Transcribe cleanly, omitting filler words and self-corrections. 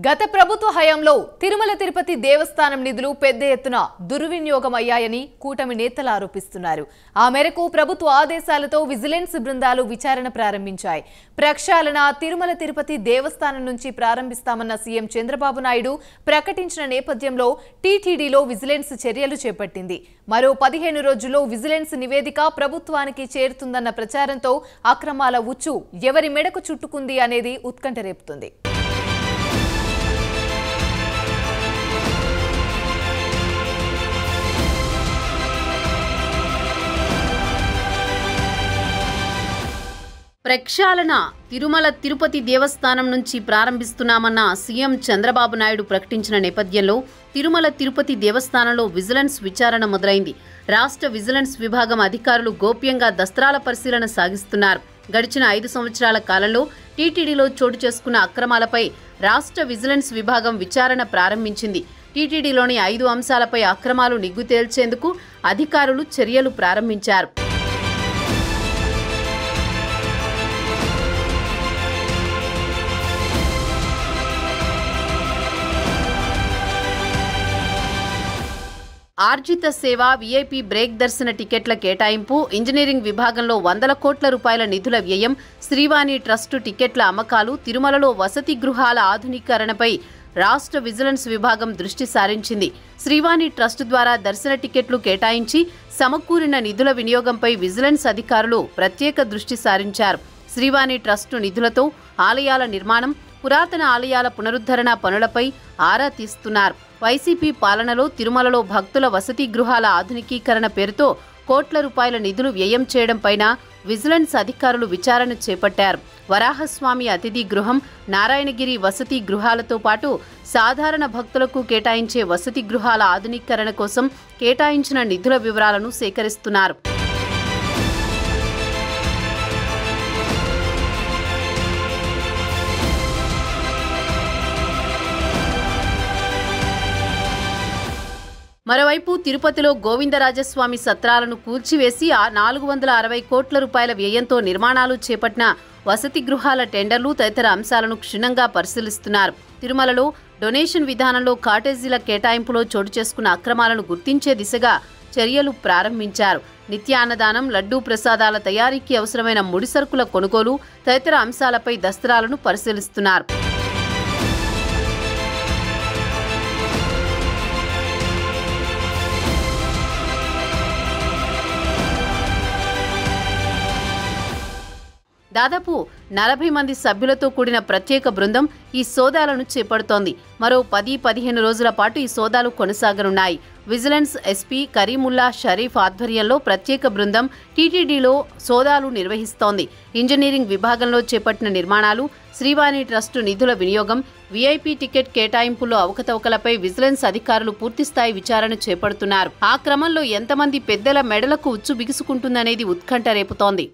గత ప్రభుత్వ హయాంలో తిరుమల తిరుపతి దేవస్థానం నిధులు పెద్ద ఎత్తున దుర్వినియోగం అయ్యాయని కూటమి నేతలు ఆరోపిస్తున్నారు. ఆ మేరకు ప్రభుత్వ ఆదేశాలతో విజిలెన్స్ బృందాలు విచారణ ప్రారంభించాయి. ప్రక్షాళన తిరుమల తిరుపతి దేవస్థానం నుంచి ప్రారంభిస్తామన్న సీఎం చంద్రబాబు నాయుడు ప్రకటించిన నేపథ్యంలో టీటీడీలో విజిలెన్స్ చర్యలు చేపట్టింది. మరో 15 రోజుల్లో విజిలెన్స్ నివేదిక ప్రభుత్వానికి చేరుతుందన్న ప్రచారంతో అక్రమాల ఉచ్చు ఎవరి మెడకు చుట్టుకుంది అనేది ఉత్కంఠ రేపుతుంది. ప్రక్షాళన తిరుమల తిరుపతి దేవస్థానం నుంచి ప్రారంభిస్తున్నామన్న సీఎం చంద్రబాబు నాయుడు ప్రకటించిన నేపథ్యంలో తిరుమల తిరుపతి దేవస్థానంలో విజిలెన్స్ విచారణ మొదలైంది. రాష్ట్ర విజిలెన్స్ విభాగం అధికారులు గోప్యంగా దస్త్రాల పరిశీలన సాగిస్తున్నారు. గడిచిన 5 సంవత్సరాల కాలంలో టీటీడీలో చోటు చేసుకున్న అక్రమాలపై రాష్ట్ర విజిలెన్స్ విభాగం విచారణ ప్రారంభించింది. టీటీడీలోని 5 అంశాలపై అక్రమాలు నిగ్గు తేల్చేందుకు అధికారులు చర్యలు ప్రారంభించారు. ఆర్జిత సేవ, వీఐపీ బ్రేక్ దర్శన టికెట్ల కేటాయింపు, ఇంజనీరింగ్ విభాగంలో 100 కోట్ల రూపాయల నిధుల వ్యయం, శ్రీవాణి ట్రస్టు టికెట్ల అమ్మకాలు, తిరుమలలో వసతి గృహాల ఆధునీకరణపై రాష్ట్ర విజిలెన్స్ విభాగం దృష్టి సారించింది. శ్రీవాణి ట్రస్టు ద్వారా దర్శన టికెట్లు కేటాయించి సమకూరిన నిధుల వినియోగంపై విజిలెన్స్ అధికారులు ప్రత్యేక దృష్టి సారించారు. శ్రీవాణి ట్రస్టు నిధులతో ఆలయాల నిర్మాణం, పురాతన ఆలయాల పునరుద్ధరణ పనులపై ఆరా తీస్తున్నారు. వైసీపీ పాలనలో తిరుమలలో భక్తుల వసతి గృహాల ఆధునికీకరణ పేరుతో కోట్ల రూపాయల నిధులు వ్యయం చేయడంపైన విజిలెన్స్ అధికారులు విచారణ చేపట్టారు. వరాహస్వామి అతిథి గృహం, నారాయణగిరి వసతి గృహాలతో పాటు సాధారణ భక్తులకు కేటాయించే వసతి గృహాల ఆధునీకరణ కోసం కేటాయించిన నిధుల వివరాలను సేకరిస్తున్నారు. మరోవైపు తిరుపతిలో గోవిందరాజస్వామి సత్రాలను కూల్చివేసి 460 కోట్ల రూపాయల వ్యయంతో నిర్మాణాలు చేపట్టిన వసతి గృహాల టెండర్లు తదితర అంశాలను క్షుణ్ణంగా పరిశీలిస్తున్నారు. తిరుమలలో డొనేషన్ విధానంలో కాటేజీల కేటాయింపులో చోటు చేసుకున్న అక్రమాలను గుర్తించే దిశగా చర్యలు ప్రారంభించారు. నిత్యాన్నదానం, లడ్డూ ప్రసాదాల తయారీకి అవసరమైన ముడిసరుకుల కొనుగోలు తదితర అంశాలపై దస్త్రాలను పరిశీలిస్తున్నారు. దాదాపు 40 మంది సభ్యులతో కూడిన ప్రత్యేక బృందం ఈ సోదాలను చేపడుతోంది. మరో 10-15 రోజుల పాటు ఈ సోదాలు కొనసాగనున్నాయి. విజిలెన్స్ ఎస్పీ కరీముల్లా షరీఫ్ ఆధ్వర్యంలో ప్రత్యేక బృందం టీటీడీలో సోదాలు నిర్వహిస్తోంది. ఇంజనీరింగ్ విభాగంలో చేపట్టిన నిర్మాణాలు, శ్రీవాణి ట్రస్టు నిధుల వినియోగం, వీఐపీ టికెట్ కేటాయింపుల్లో అవకతవకలపై విజిలెన్స్ అధికారులు పూర్తిస్థాయి విచారణ చేపడుతున్నారు. ఆ క్రమంలో ఎంతమంది పెద్దల మెడలకు ఉచ్చు బిగుసుకుంటుందనేది ఉత్కంఠ రేపుతోంది.